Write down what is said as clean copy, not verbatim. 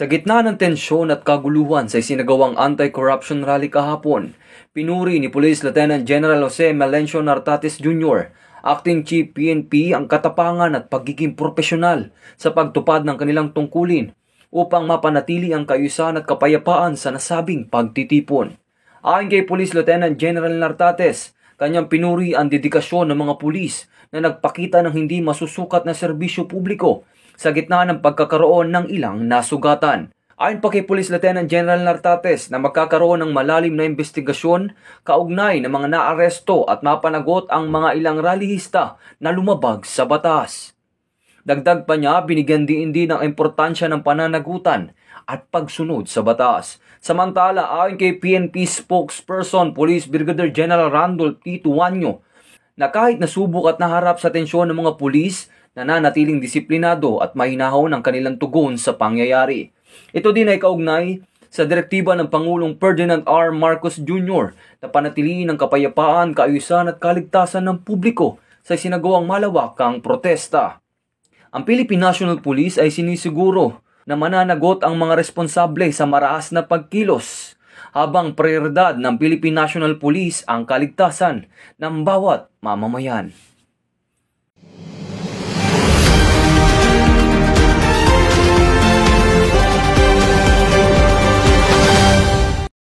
Sa gitna ng tensyon at kaguluhan sa isinagawang anti-corruption rally kahapon, pinuri ni Police Lieutenant General Jose Melencio Nartates Jr., Acting Chief PNP, ang katapangan at pagiging profesional sa pagtupad ng kanilang tungkulin upang mapanatili ang kaayusan at kapayapaan sa nasabing pagtitipon. Ayon kay Police Lieutenant General Nartates, kanyang pinuri ang dedikasyon ng mga pulis na nagpakita ng hindi masusukat na serbisyo publiko sa gitna ng pagkakaroon ng ilang nasugatan. Ayon pa kay Police Lieutenant General Nartates na magkakaroon ng malalim na investigasyon kaugnay ng mga naaresto at mapanagot ang mga ilang rallyista na lumabag sa batas. Dagdag pa niya, binigyan din ng importansya ng pananagutan at pagsunod sa batas. Samantala, ayon kay PNP spokesperson Police Brigadier General Randolph T. Tuanyo, na kahit nasubok at naharap sa tensyon ng mga pulis, nananatiling disiplinado at mahinahon ang kanilang tugon sa pangyayari. Ito din ay kaugnay sa direktiba ng Pangulong Ferdinand R. Marcos Jr. na panatiliin ang kapayapaan, kaayusan at kaligtasan ng publiko sa sinagawang malawakang protesta. Ang Philippine National Police ay sinisiguro na mananagot ang mga responsable sa maraas na pagkilos, habang prioridad ng Philippine National Police ang kaligtasan ng bawat mamamayan.